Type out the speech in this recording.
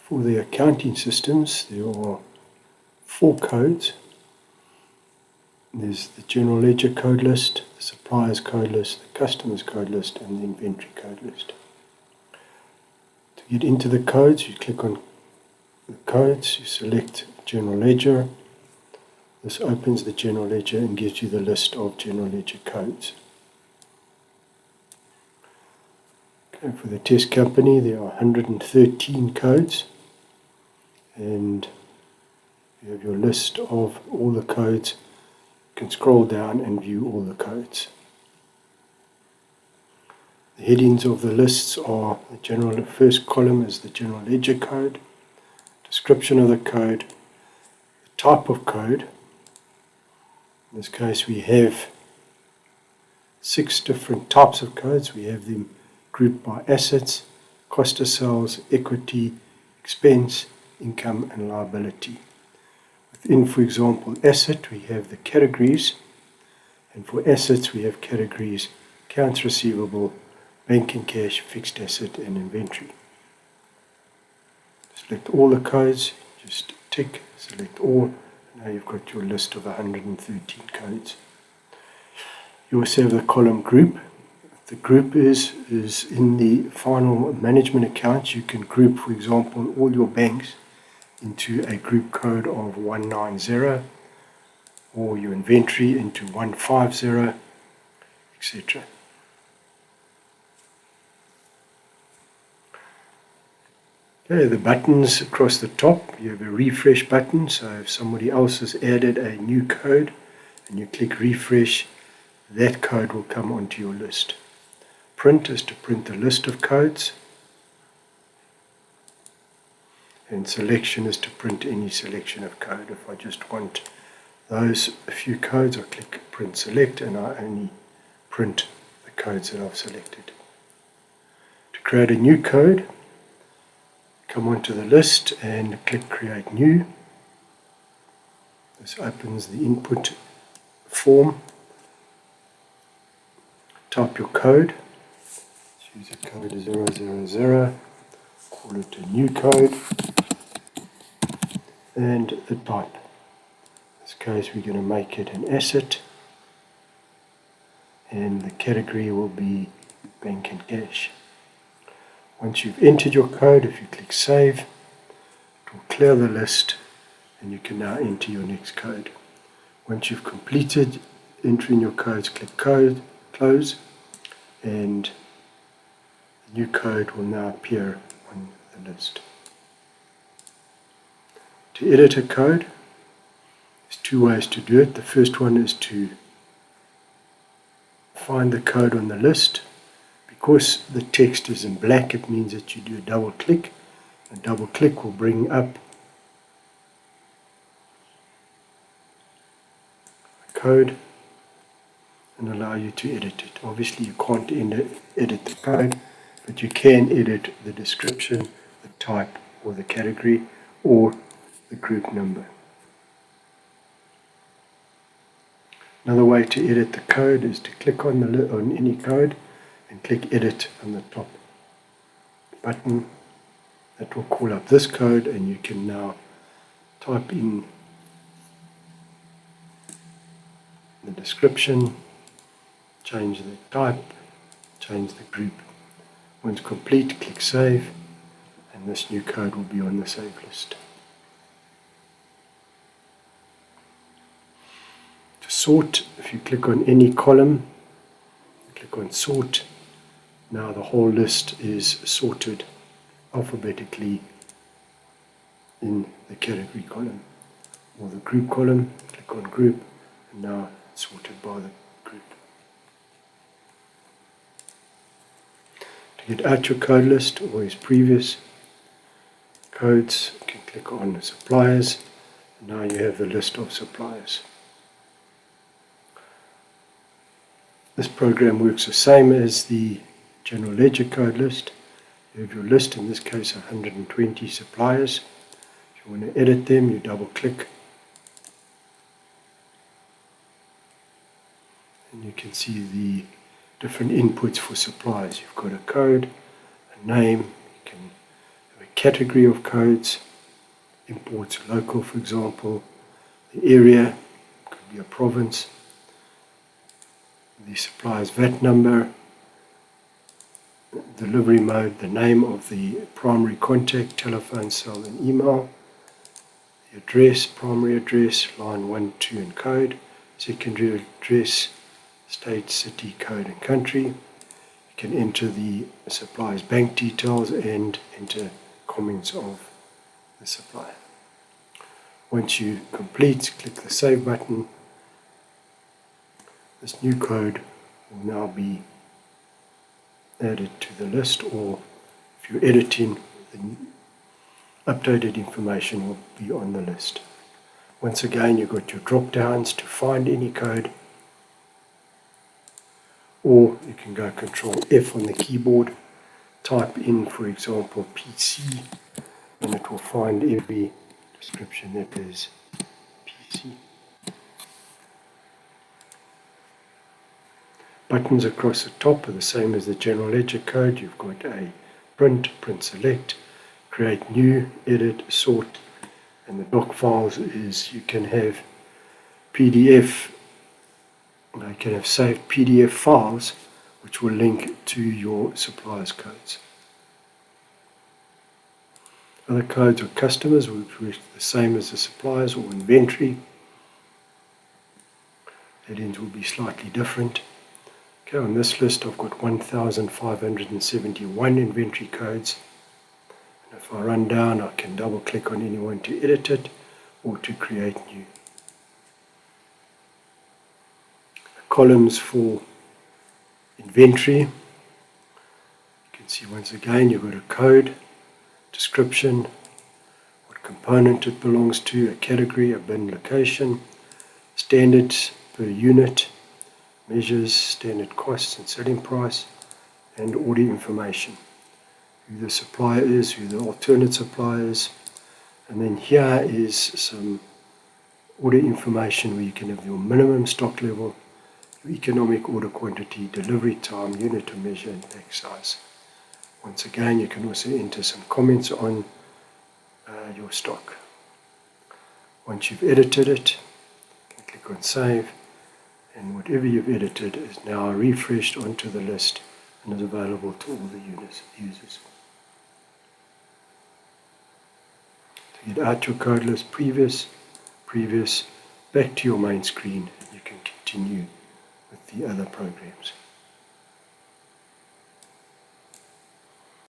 For the accounting systems, there are 4 codes. There's the general ledger code list, the suppliers code list, the customers code list, and the inventory code list. To get into the codes, you click on the codes, you select general ledger. This opens the general ledger and gives you the list of general ledger codes. Okay, for the test company, there are 113 codes, and you have your list of all the codes. You can scroll down and view all the codes. The headings of the lists are the first column is the general ledger code, description of the code, the type of code. In this case we have 6 different types of codes. We have them grouped by assets, cost of sales, equity, expense, income and liability. Within, for example, asset, we have the categories, and for assets we have categories accounts receivable, bank and cash, fixed asset and inventory. Select all the codes, just tick, select all. Now you've got your list of 113 codes. You also have the column group. The group is in the final management accounts. You can group, for example, all your banks into a group code of 190, or your inventory into 150, etc. Okay, the buttons across the top, you have a refresh button, so if somebody else has added a new code and you click refresh, that code will come onto your list. Print is to print the list of codes, and selection is to print any selection of code. If I just want those a few codes, I click print select and I only print the codes that I've selected. To create a new code, come onto the list and click create new. This opens the input form. Type your code. Choose a code 000, call it a new code, and the type. In this case we're going to make it an asset, and the category will be bank and cash. Once you've entered your code, if you click save, it will clear the list and you can now enter your next code. Once you've completed entering your codes, click close, and the new code will now appear on the list. To edit a code, there's 2 ways to do it. The first one is to find the code on the list. Because the text is in black, it means that you do a double click. A double click will bring up a code and allow you to edit it. Obviously you can't edit the code, but you can edit the description, the type, or the category, or the group number. Another way to edit the code is to click on any code and click edit on the top button. That will call up this code, and you can now type in the description, change the type, change the group. Once complete, click save, and this new code will be on the save list. To sort, if you click on any column, click on sort. Now the whole list is sorted alphabetically in the category column, or the group column. Click on group, and now it's sorted by the group. To get out your code list or its previous codes, you can click on suppliers, and now you have the list of suppliers. This program works the same as the general ledger code list. You have your list, in this case 120 suppliers. If you want to edit them, you double click, and you can see the different inputs for suppliers. You've got a code, a name, you can have a category of codes, imports local, for example, the area, could be a province, the supplier's VAT number, delivery mode, the name of the primary contact, telephone, cell and email, the address, primary address, line 1, 2 and code, secondary address, state, city, code and country. You can enter the supplier's bank details and enter comments of the supplier. Once you complete, click the Save button. This new code will now be added to the list, or if you're editing, the updated information will be on the list. Once again, you've got your drop downs to find any code, or you can go Control F on the keyboard, type in, for example, PC, and it will find every description that is PC. Buttons across the top are the same as the general ledger code. You've got a print select, create new, edit, sort, and the doc files is you can have PDF, you can have saved PDF files which will link to your supplier's codes. Other codes are customers, which are the same as the suppliers, or inventory. Headings will be slightly different. Okay, on this list I've got 1,571 inventory codes. And if I run down, I can double click on any one to edit it or to create new. Columns for inventory. You can see once again you've got a code, description, what component it belongs to, a category, a bin location, standards per unit, measures, standard costs and selling price, and order information. Who the supplier is, who the alternate supplier is. And then here is some order information where you can have your minimum stock level, your economic order quantity, delivery time, unit of measure, and pack size. Once again, you can also enter some comments on your stock. Once you've edited it, you can click on Save, and whatever you've edited is now refreshed onto the list and is available to all the users. To get out your code list, previous, back to your main screen, you can continue with the other programs.